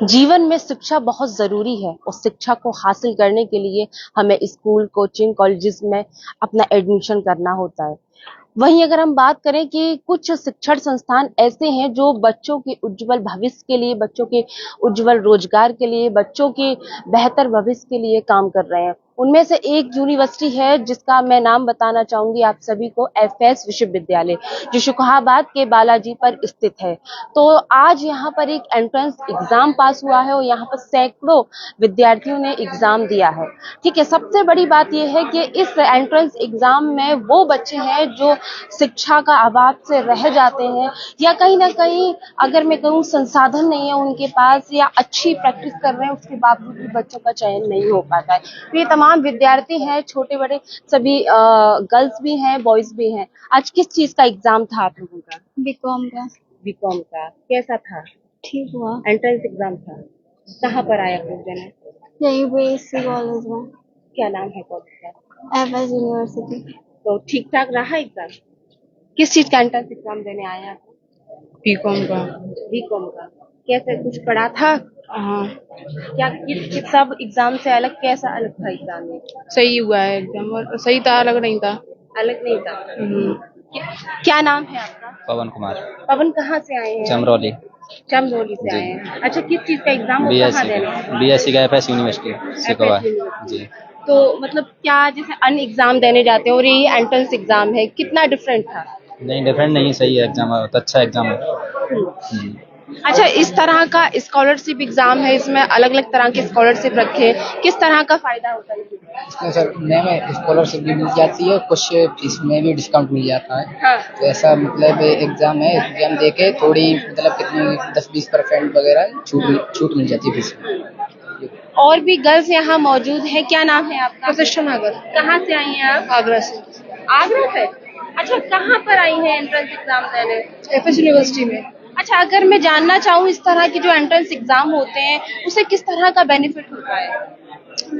जीवन में शिक्षा बहुत ज़रूरी है और शिक्षा को हासिल करने के लिए हमें स्कूल, कोचिंग, कॉलेजेस में अपना एडमिशन करना होता है। वहीं अगर हम बात करें कि कुछ शिक्षण संस्थान ऐसे हैं जो बच्चों के उज्जवल भविष्य के लिए, बच्चों के उज्जवल रोजगार के लिए, बच्चों के बेहतर भविष्य के लिए काम कर रहे हैं। उनमें से एक यूनिवर्सिटी है जिसका मैं नाम बताना चाहूंगी आप सभी को, एफएस विश्वविद्यालय, जो शुकहाबाद के बालाजी पर स्थित है। तो आज यहाँ पर एक एंट्रेंस एग्जाम पास हुआ है और यहाँ पर सैकड़ों विद्यार्थियों ने एग्जाम दिया है। ठीक है, सबसे बड़ी बात यह है कि इस एंट्रेंस एग्जाम में वो बच्चे हैं जो शिक्षा का अभाव से रह जाते हैं, या कहीं ना कहीं अगर मैं कहूँ संसाधन नहीं है उनके पास, या अच्छी प्रैक्टिस कर रहे हैं उसके बावजूद भी बच्चों का चयन नहीं हो पाता है। तो ये तमाम विद्यार्थी हैं, छोटे बड़े सभी, गर्ल्स भी हैं, बॉयज भी हैं। आज किस चीज का एग्जाम था आप लोगों का? बीकॉम का। बीकॉम का कैसा था? ठीक हुआ। एंट्रेंस एग्जाम था। कहाँ पर आया आप लोग देने? यहीं पे इसी कॉलेज में, क्या नाम है कॉलेज का? FS university. तो ठीक ठाक रहा एग्जाम? किस चीज का एंट्रेंस एग्जाम देने आया? बीकॉम का। बीकॉम का। कैसे, कुछ पढ़ा था? हाँ, क्या किस सब एग्जाम से अलग, कैसा अलग था एग्जाम में? सही हुआ है एग्जाम, और सही था, अलग नहीं था। अलग नहीं था। हम्म, क्या नाम है आपका? पवन कुमार। पवन कहाँ से आए हैं? चमरौली। चमरौली से जी। आए हैं। अच्छा, किस चीज का एग्जाम और कहाँ बीएससी देने? का, बीएससी का एफएस यूनिवर्सिटी सिकोवा। FS university. जी। तो मतलब क्या जैसे अन्य एग्जाम देने जाते हैं और ये एंट्रेंस एग्जाम है, कितना डिफरेंट था? नहीं, डिफरेंट नहीं, सही है एग्जाम, बहुत अच्छा एग्जाम है। अच्छा, इस तरह का स्कॉलरशिप एग्जाम है, इसमें अलग अलग तरह के स्कॉलरशिप रखे हैं, किस तरह का फायदा होता है? इसमें सर में स्कॉलरशिप भी मिल जाती है, कुछ इसमें भी डिस्काउंट मिल जाता है। हाँ। तो ऐसा मतलब एग्जाम है, एग्जाम देके थोड़ी मतलब कितनी 10-20% वगैरह छूट मिल जाती है फीस में। और भी गर्ल्स यहाँ मौजूद हैं, क्या नाम है आपका? प्रतिष्ठा नगर, कहाँ से आई हैं आप? आगरा से। आगरा से। अच्छा, कहाँ पर आई हैं एंट्रेंस एग्जाम देने? एफएस यूनिवर्सिटी में। अच्छा, अगर मैं जानना चाहूँ इस तरह के जो एंट्रेंस एग्जाम होते हैं उससे किस तरह का बेनिफिट होता है?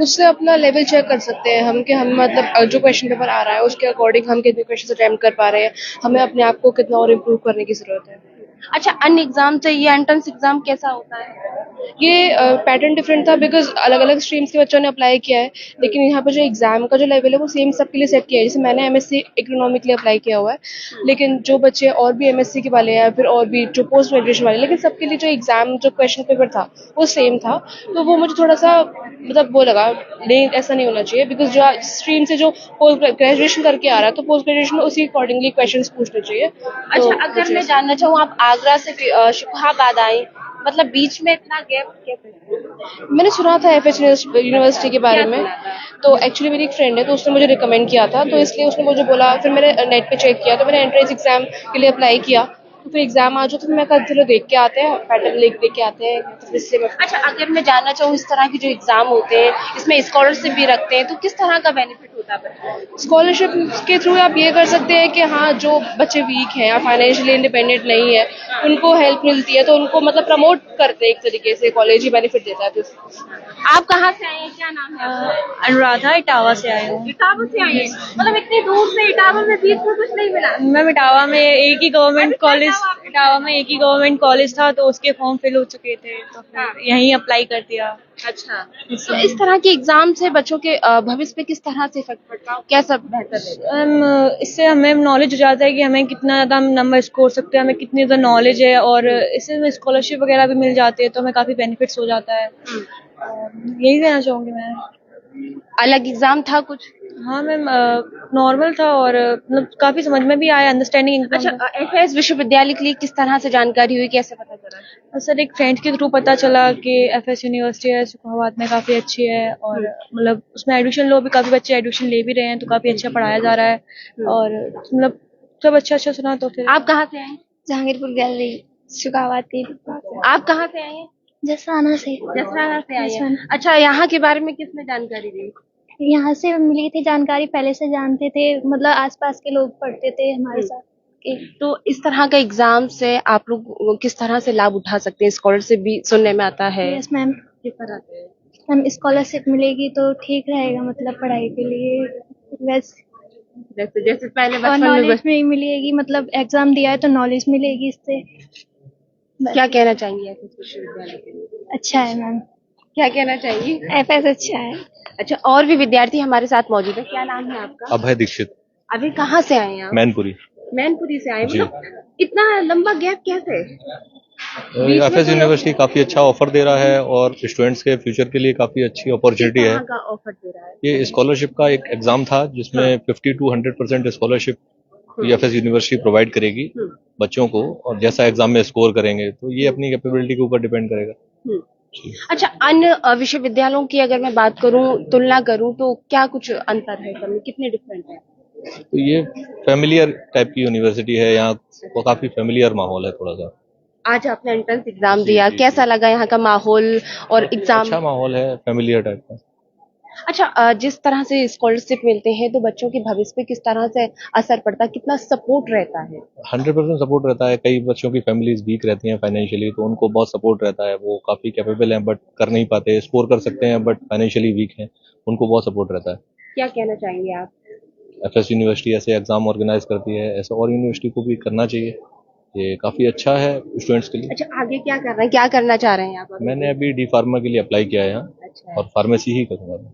उससे अपना लेवल चेक कर सकते हैं हम, कि हम मतलब जो क्वेश्चन पेपर आ रहा है उसके अकॉर्डिंग हम कितने क्वेश्चन अटेम्प्ट कर पा रहे हैं, हमें अपने आप को कितना और इम्प्रूव करने की जरूरत है। अच्छा, अन्य एग्जाम से ये एंट्रेंस एग्जाम कैसा होता है? ये पैटर्न डिफरेंट था, बिकॉज अलग अलग स्ट्रीम्स के बच्चों ने अप्लाई किया है, लेकिन यहाँ पर जो एग्जाम का जो लेवल है वो सेम सबके लिए सेट किया है। जैसे मैंने एमएससी इकोनॉमिक के लिए अप्लाई किया हुआ है, लेकिन जो बच्चे और भी एमएससी के वाले हैं, फिर और भी जो पोस्ट ग्रेजुएशन वाले, लेकिन सबके लिए जो एग्जाम जो क्वेश्चन पेपर था वो सेम था। तो वो मुझे थोड़ा सा मतलब वो लगा, नहीं ऐसा नहीं होना चाहिए, बिकॉज जो स्ट्रीम से जो पोस्ट ग्रेजुएशन करके आ रहा है तो पोस्ट ग्रेजुएशन में उसी अकॉर्डिंगली क्वेश्चन पूछने चाहिए। अच्छा, अगर मैं जानना चाहूँ, आप आगरा से शुकहाबाद आई, मतलब बीच में इतना गैप कैसे? मैंने सुना था एफएस यूनिवर्सिटी के बारे क्या में, सुना था? तो एक्चुअली मेरी एक फ्रेंड है तो उसने मुझे रिकमेंड किया था, तो इसलिए उसने मुझे बोला, फिर मैंने नेट पे चेक किया तो मैंने एंट्रेंस एग्जाम के लिए अप्लाई किया। तो फिर एग्जाम आ जाओ तो मैं कल चलो देख के आते हैं, पैटर्न देख के आते हैं, तो इसलिए मैं। अच्छा, अगर मैं जानना चाहूँ इस तरह के जो एग्जाम होते हैं इसमें स्कॉलरशिप भी रखते हैं, तो किस तरह का बेनिफिट होता है बच्चों को? स्कॉलरशिप के थ्रू आप ये कर सकते हैं कि हाँ, जो बच्चे वीक हैं या फाइनेंशियली इंडिपेंडेंट नहीं है उनको हेल्प मिलती है, तो उनको मतलब प्रमोट करते हैं, एक तरीके से कॉलेज ही बेनिफिट देता है। तो आप कहाँ से आए हैं, क्या नाम है आपका? अनुराधा, इटावा से आई हूँ। इटावा से आए हैं? मतलब इतनी दूर से इटावा में बीच में कुछ नहीं मिला? मैम, इटावा में एक ही गवर्नमेंट कॉलेज, इटावा में एक ही गवर्नमेंट कॉलेज था तो उसके फॉर्म फिल हो चुके थे, तो फिर यहीं अप्लाई कर दिया। अच्छा, तो इस तरह के एग्जाम से बच्चों के भविष्य पे किस तरह से इफेक्ट पड़ता है, क्या सब बेहतर रहेगा? इससे हमें नॉलेज हो जाता है कि हमें कितना ज़्यादा हम नंबर स्कोर सकते हैं, हमें कितनी ज़्यादा नॉलेज है, और इससे हमें स्कॉलरशिप वगैरह भी मिल जाती है, तो हमें काफ़ी बेनिफिट्स हो जाता है। यही कहना चाहूँगी मैं। अलग एग्जाम था कुछ? हाँ मैम, नॉर्मल था, और मतलब काफ़ी समझ में भी आया, अंडरस्टैंडिंग एग्जाम था। अच्छा, एफएस विश्वविद्यालय के लिए किस तरह से जानकारी हुई, कैसे पता चला? सर, एक फ्रेंड के थ्रू पता चला कि एफएस यूनिवर्सिटी है शुकहाबाद में, काफ़ी अच्छी है, और मतलब उसमें एडमिशन लो भी, काफ़ी बच्चे एडमिशन ले भी रहे हैं, तो काफ़ी अच्छा पढ़ाया जा रहा है, और मतलब सब अच्छा अच्छा सुना। तो फिर आप कहाँ से आए? जहांगीरपुर गैलरी, शुकावात की। आप कहाँ से आए हैं? जसराना से। जसराना से आए हैं। जसराना। अच्छा, यहाँ के बारे में किसने जानकारी दी? यहाँ से मिली थी जानकारी, पहले से जानते थे, मतलब आसपास के लोग पढ़ते थे हमारे साथ के। तो इस तरह का एग्जाम से आप लोग किस तरह से लाभ उठा सकते हैं? स्कॉलरशिप भी सुनने में आता है। Yes ma'am. किस तरह से? मैम, स्कॉलरशिप मिलेगी तो ठीक रहेगा, मतलब पढ़ाई के लिए वैसे। जैसे जैसे पहले और बचपन में नॉलेज भी मिलेगी, मतलब एग्जाम दिया है तो नॉलेज मिलेगी इससे। बस। क्या कहना चाहेंगे एफएस विश्वविद्यालय के लिए? अच्छा है मैम। क्या कहना चाहिए? एफएस अच्छा है। अच्छा, और भी विद्यार्थी हमारे साथ मौजूद है। क्या नाम है आपका? अभय दीक्षित, अभी कहाँ से आए हैं आप? मैनपुरी। मैनपुरी से आए, जी। मतलब इतना लंबा गैप कैसे? बीच में एफएस तो यूनिवर्सिटी काफी अच्छा ऑफर दे रहा है और स्टूडेंट्स के फ्यूचर के लिए काफी अच्छी अपॉर्चुनिटी किस है। तरह का ऑफर दे रहा है? ये स्कॉलरशिप का एक एग्जाम था जिसमें 50 to 100% scholarship FS university provide करेगी बच्चों को, और जैसा एग्जाम में स्कोर करेंगे तो ये अपनी कैपेबिलिटी के ऊपर डिपेंड करेगा। अच्छा, अन्य विश्वविद्यालयों की अगर मैं बात करूं, तुलना करूं, तो क्या कुछ अंतर है, कमी कितने डिफरेंट है? तो ये फैमिलियर टाइप की यूनिवर्सिटी है, यहाँ को काफी फैमिलियर माहौल है थोड़ा सा। आज आपने एंट्रेंस एग्जाम दिया, कैसा लगा यहाँ का माहौल और एग्जाम? अच्छा माहौल है, फैमिलियर टाइप का। अच्छा, जिस तरह से स्कॉलरशिप मिलते हैं तो बच्चों के भविष्य पे किस तरह से असर पड़ता है, कितना सपोर्ट रहता है? 100% सपोर्ट रहता है। कई बच्चों की फैमिलीज वीक रहती हैं फाइनेंशियली, तो उनको बहुत सपोर्ट रहता है। वो काफी कैपेबल हैं बट कर नहीं पाते, स्कोर कर सकते हैं बट फाइनेंशियली वीक हैं, उनको बहुत सपोर्ट रहता है। क्या कहना चाहेंगे आप? एफएस यूनिवर्सिटी ऐसे एग्जाम ऑर्गेनाइज करती है, ऐसा और यूनिवर्सिटी को भी करना चाहिए। ये काफी अच्छा है स्टूडेंट्स के लिए। अच्छा, आगे क्या कर रहे हैं, क्या करना चाह रहे हैं आप अभी? मैंने अभी डी फार्मा के लिए अप्लाई किया है यहाँ, अच्छा, और फार्मेसी ही करूँगा मैं।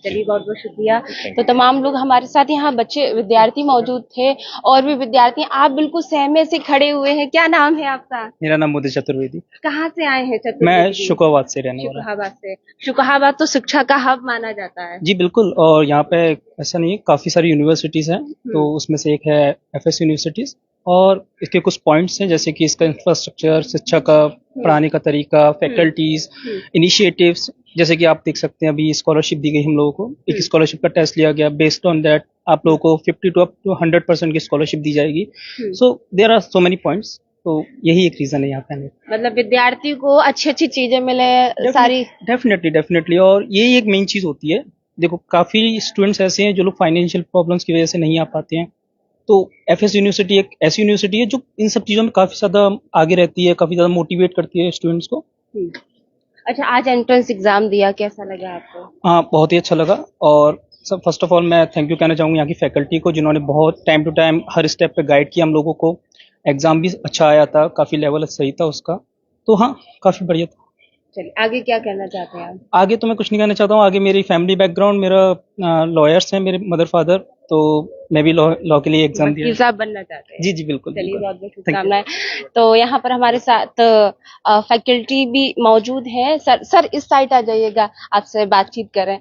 चलिए, बहुत बहुत शुक्रिया। तो तमाम लोग हमारे साथ यहाँ बच्चे विद्यार्थी मौजूद थे, और भी विद्यार्थी। आप बिल्कुल सहमे से खड़े हुए हैं। क्या नाम है आपका? मेरा नाम मोदी चतुर्वेदी। कहाँ से आए हैं? मैं शुकोहाबाद से रहने वाला हूँ। शुकोहाबाद से। शुकोहाबाद तो शिक्षा का हब माना जाता है। जी बिल्कुल, और यहाँ पे ऐसा नहीं है, काफी सारी यूनिवर्सिटीज हैं, तो उसमें से एक है एफएस यूनिवर्सिटीज, और इसके कुछ पॉइंट्स हैं जैसे कि इसका इंफ्रास्ट्रक्चर, शिक्षा का पढ़ाने का तरीका, फैकल्टीज, इनिशिएटिव्स। जैसे कि आप देख सकते हैं अभी स्कॉलरशिप दी गई हम लोगों को, एक स्कॉलरशिप का टेस्ट लिया गया, बेस्ड ऑन दैट आप लोगों को 50 to up to 100% की स्कॉलरशिप दी जाएगी। So there are so many points, तो यही एक रीजन है यहाँ पे आने का। मतलब विद्यार्थी को अच्छी अच्छी चीजें मिले सारी। डेफिनेटली, और यही एक मेन चीज होती है। देखो, काफी स्टूडेंट्स ऐसे हैं जो लोग फाइनेंशियल प्रॉब्लम्स की वजह से नहीं आ पाते हैं, तो एफएस यूनिवर्सिटी एक ऐसी यूनिवर्सिटी है जो इन सब चीजों में काफी ज्यादा आगे रहती है, काफी ज्यादा मोटिवेट करती है स्टूडेंट्स को। अच्छा, आज एंट्रेंस एग्जाम दिया, कैसा लगा आपको? हाँ, बहुत ही अच्छा लगा। और सब फर्स्ट ऑफ ऑल मैं थैंक यू कहना चाहूँगा यहाँ की फैकल्टी को, जिन्होंने बहुत टाइम टू टाइम हर स्टेप पे गाइड किया हम लोगों को। एग्जाम भी अच्छा आया था, काफी लेवल सही था उसका, तो हाँ, काफी बढ़िया था। चलिए, आगे क्या कहना चाहते हैं आप? आगे तो मैं कुछ नहीं कहना चाहता हूँ। आगे मेरी फैमिली बैकग्राउंड, मेरा लॉयर्स हैं, मेरे मदर फादर, तो मैं भी लॉ के लिए एग्जाम दिया। वकील साहब बनना चाहते हैं? जी बिल्कुल। चलिए, बहुत बहुत शुभकामनाएं। तो यहाँ पर हमारे साथ फैकल्टी भी मौजूद है। सर इस साइड आ जाइएगा, आपसे बातचीत करें।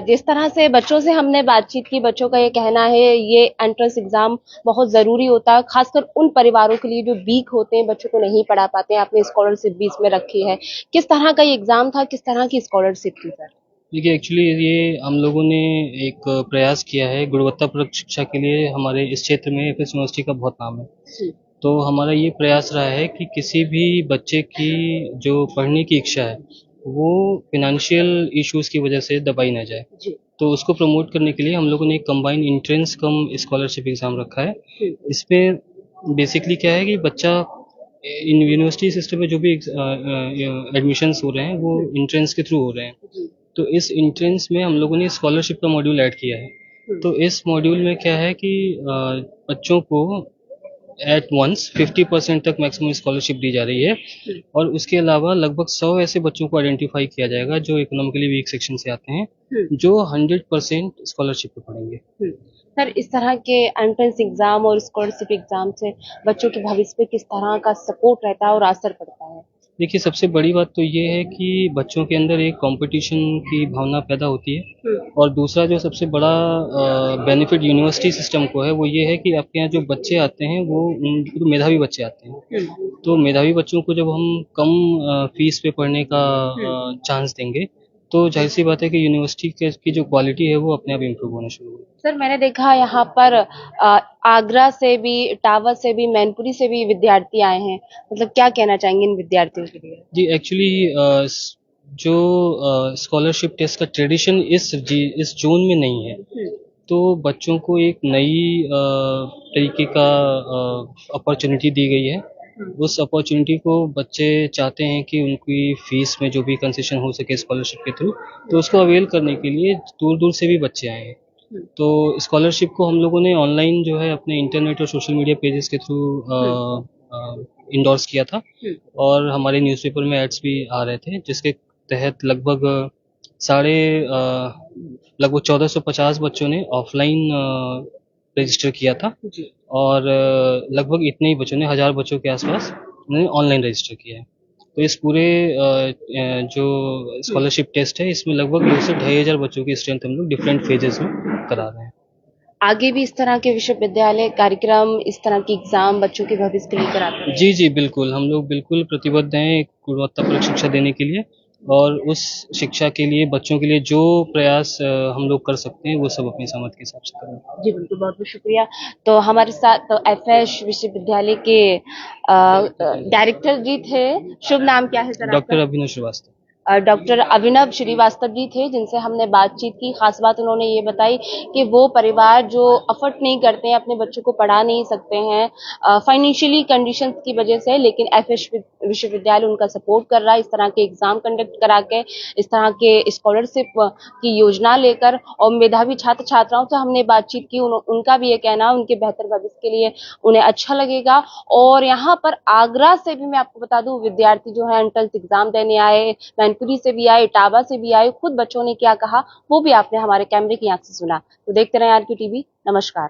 जिस तरह से बच्चों से हमने बातचीत की, बच्चों का ये कहना है ये एंट्रेंस एग्जाम बहुत जरूरी होता है, खासकर उन परिवारों के लिए जो वीक होते हैं, बच्चों को नहीं पढ़ा पाते हैं। आपने स्कॉलरशिप भी इसमें रखी है। किस तरह का ये एग्जाम था, किस तरह की स्कॉलरशिप थी सर? देखिए, एक्चुअली ये हम लोगों ने एक प्रयास किया है गुणवत्तापूर्ण शिक्षा के लिए। हमारे इस क्षेत्र में एफएस यूनिवर्सिटी का बहुत नाम है, तो हमारा ये प्रयास रहा है कि किसी भी बच्चे की जो पढ़ने की इच्छा है वो फिनेंशियल इश्यूज की वजह से दबाई ना जाए। तो उसको प्रमोट करने के लिए हम लोगों ने एक कंबाइंड एंट्रेंस कम स्कॉलरशिप एग्जाम रखा है। इस पे बेसिकली क्या है कि बच्चा इन यूनिवर्सिटी सिस्टम में जो भी एडमिशन्स हो रहे हैं वो एंट्रेंस के थ्रू हो रहे हैं। तो इस एंट्रेंस में हम लोगों ने स्कॉलरशिप का मॉड्यूल ऐड किया है। तो इस मॉड्यूल में क्या है कि बच्चों को एट वंस 50% तक मैक्सिमम स्कॉलरशिप दी जा रही है, और उसके अलावा लगभग 100 ऐसे बच्चों को आइडेंटिफाई किया जाएगा जो इकोनॉमिकली वीक सेक्शन से आते हैं, जो 100% स्कॉलरशिप पे पढ़ेंगे। सर, इस तरह के एंट्रेंस एग्जाम और स्कॉलरशिप एग्जाम से बच्चों के भविष्य पे किस तरह का सपोर्ट रहता है और असर पड़ता है? देखिए, सबसे बड़ी बात तो ये है कि बच्चों के अंदर एक कंपटीशन की भावना पैदा होती है, और दूसरा जो सबसे बड़ा बेनिफिट यूनिवर्सिटी सिस्टम को है वो ये है कि आपके यहाँ जो बच्चे आते हैं वो तो मेधावी बच्चे आते हैं। तो मेधावी बच्चों को जब हम कम फीस पे पढ़ने का चांस देंगे, तो जाहिर सी बात है कि यूनिवर्सिटी की जो क्वालिटी है वो अपने आप इम्प्रूव होना शुरू होगी। सर, मैंने देखा यहाँ पर आगरा से भी, इटावा से भी, मैनपुरी से भी विद्यार्थी आए हैं। मतलब क्या कहना चाहेंगे इन विद्यार्थियों के लिए? जी, एक्चुअली जो स्कॉलरशिप टेस्ट का ट्रेडिशन इस जोन में नहीं है, तो बच्चों को एक नई तरीके का अपॉर्चुनिटी दी गई है। उस अपॉर्चुनिटी को बच्चे चाहते हैं कि उनकी फीस में जो भी कंसेशन हो सके स्कॉलरशिप के थ्रू, तो उसको अवेल करने के लिए दूर दूर से भी बच्चे आए हैं। तो स्कॉलरशिप को हम लोगों ने ऑनलाइन जो है अपने इंटरनेट और सोशल मीडिया पेजेस के थ्रू इंडोर्स किया था और हमारे न्यूज़पेपर में एड्स भी आ रहे थे, जिसके तहत लगभग 1450 बच्चों ने ऑफलाइन रजिस्टर किया था और लगभग इतने ही बच्चों ने 1000 बच्चों के आसपास उन्होंने ऑनलाइन रजिस्टर किया है। तो इस पूरे जो स्कॉलरशिप टेस्ट है, इसमें लगभग 2 से 2500 बच्चों की स्ट्रेंथ हम लोग डिफरेंट फेजेस में करा रहे हैं। आगे भी इस तरह के विश्वविद्यालय कार्यक्रम, इस तरह के एग्जाम बच्चों के भविष्य के लिए कराते हैं? जी जी बिल्कुल, हम लोग बिल्कुल प्रतिबद्ध हैं एक गुणवत्तापूर्ण शिक्षा देने के लिए और उस शिक्षा के लिए बच्चों के लिए जो प्रयास हम लोग कर सकते हैं वो सब अपनी सामर्थ्य के हिसाब से करेंगे। जी बिल्कुल, बहुत बहुत शुक्रिया। तो हमारे साथ तो एफएस विश्वविद्यालय के डायरेक्टर जी थे, शुभ नाम क्या है सर आपका? डॉक्टर अभिनव श्रीवास्तव। डॉक्टर अभिनव श्रीवास्तव जी थे, जिनसे हमने बातचीत की। खास बात उन्होंने ये बताई कि वो परिवार जो अफोर्ड नहीं करते हैं, अपने बच्चों को पढ़ा नहीं सकते हैं फाइनेंशियली कंडीशंस की वजह से, लेकिन एफएस विश्वविद्यालय उनका सपोर्ट कर रहा है, इस तरह के एग्जाम कंडक्ट करा के, इस तरह के स्कॉलरशिप की योजना लेकर। और मेधावी छात्र छात्राओं से हमने बातचीत की, उनका भी ये कहना है उनके बेहतर भविष्य के लिए उन्हें अच्छा लगेगा। और यहाँ पर आगरा से भी मैं आपको बता दूं, विद्यार्थी जो है एंट्रेंस एग्जाम देने आए, मैनपुरी से भी आए, इटावा से भी आए। खुद बच्चों ने क्या कहा वो भी आपने हमारे कैमरे की आंख से सुना। तो देखते रहें आरके टीवी। नमस्कार।